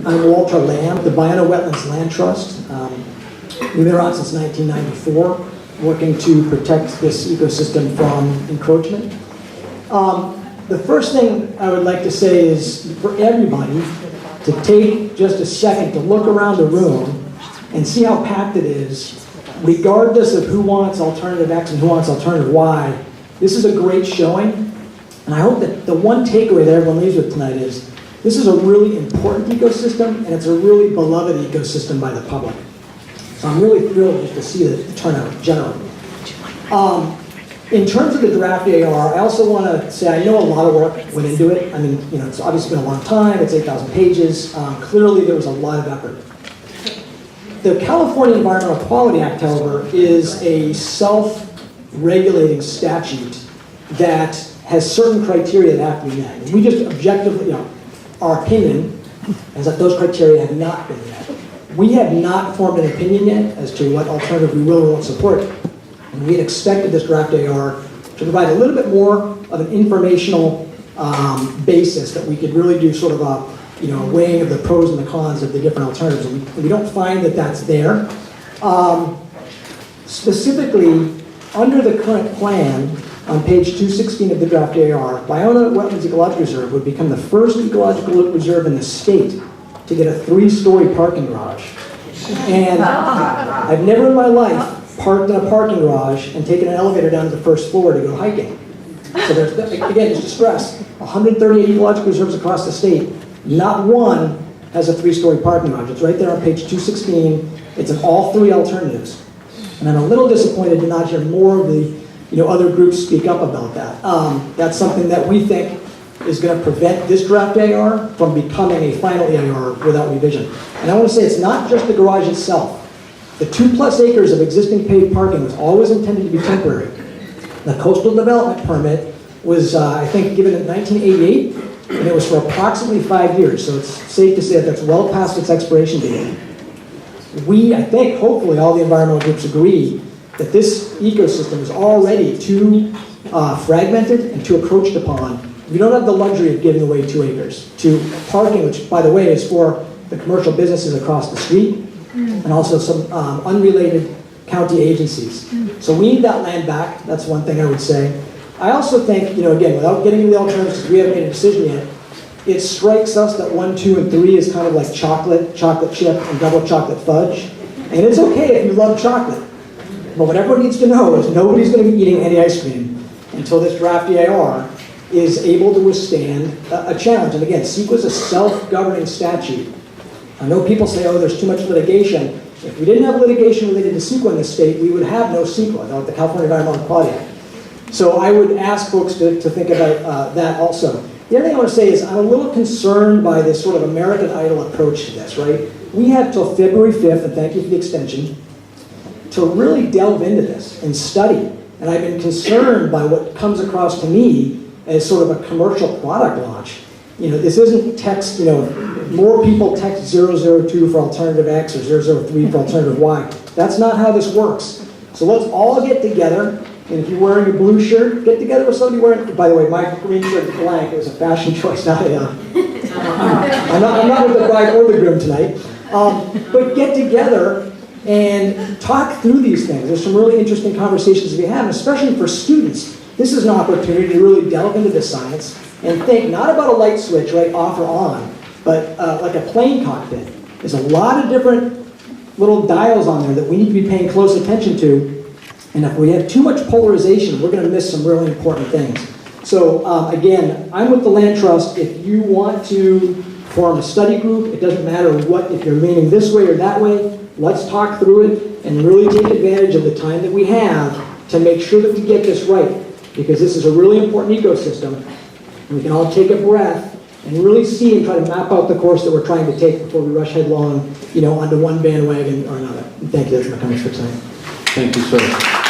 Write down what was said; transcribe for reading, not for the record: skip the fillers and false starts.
I'm Walter Lamb, the Biona Wetlands Land Trust. We've been around since 1994, working to protect this ecosystem from encroachment. The first thing I would like to say is for everybody to take just a second to look around the room and see how packed it is, regardless of who wants alternative X and who wants alternative Y. This is a great showing, and I hope that the one takeaway that everyone leaves with tonight is this is a really important ecosystem, and it's a really beloved ecosystem by the public. So I'm really thrilled just to see the turnout generally. In terms of the draft AR, I also want to say I know a lot of work went into it. I mean, you know, it's obviously been a long time. It's 8,000 pages. Clearly, there was a lot of effort. The California Environmental Quality Act, however, is a self-regulating statute that has certain criteria that have to be met. And we just objectively, you know, our opinion is that those criteria have not been met. We have not formed an opinion yet as to what alternative we will or won't support. And we had expected this draft AR to provide a little bit more of an informational basis that we could really do sort of a, you know, weighing of the pros and the cons of the different alternatives. And we don't find that that's there. Specifically, under the current plan, on page 216 of the draft AR, Biona Wetlands Ecological Reserve would become the first ecological reserve in the state to get a 3-story parking garage. And I've never in my life parked in a parking garage and taken an elevator down to the first floor to go hiking. So there's, again, just to stress, 138 ecological reserves across the state, not one has a 3-story parking garage. It's right there on page 216. It's in all 3 alternatives. And I'm a little disappointed to not hear more of the other groups speak up about that. That's something that we think is going to prevent this draft AR from becoming a final AR without revision. And I want to say it's not just the garage itself. The 2+ acres of existing paved parking was always intended to be temporary. The coastal development permit was, I think, given in 1988, and it was for approximately 5 years. So it's safe to say that that's well past its expiration date. We, I think, hopefully all the environmental groups agree that this ecosystem is already too fragmented and too encroached upon. We don't have the luxury of giving away 2 acres to parking, which, by the way, is for the commercial businesses across the street and also some unrelated county agencies. So we need that land back. That's one thing I would say. I also think, again, without getting into the alternatives, because we haven't made a decision yet, it strikes us that 1, 2, and 3 is kind of like chocolate chip, and double chocolate fudge. And it's okay if you love chocolate. But what everyone needs to know is nobody's going to be eating any ice cream until this draft AR is able to withstand a challenge. And again, CEQA is a self-governing statute. I know people say, oh, there's too much litigation. If we didn't have litigation related to CEQA in this state, we would have no CEQA, like the California Environmental Quality Act. So I would ask folks to think about that also. The other thing I want to say is I'm a little concerned by this sort of American Idol approach to this, right? We have till February 5th, and thank you for the extension, to really delve into this and study. And I've been concerned by what comes across to me as sort of a commercial product launch. This isn't text, more people text 002 for alternative X or 003 for alternative Y. That's not how this works. So let's all get together, and if you're wearing a blue shirt, get together with somebody wearing, by the way, my green shirt is blank. It was a fashion choice, not a, I'm not with the bride or the groom tonight. But get together and talk through these things. There's some really interesting conversations to be had, especially for students. This is an opportunity to really delve into the science and think not about a light switch, right, off or on, but like a plane cockpit. There's a lot of different little dials on there that we need to be paying close attention to. And if we have too much polarization, we're going to miss some really important things. So again, I'm with the Land Trust. If you want to form a study group, it doesn't matter what, if you're leaning this way or that way, let's talk through it and really take advantage of the time that we have to make sure that we get this right. Because this is a really important ecosystem. And we can all take a breath and really see and try to map out the course that we're trying to take before we rush headlong, onto one bandwagon or another. And thank you. That's my comments for tonight. Thank you, sir.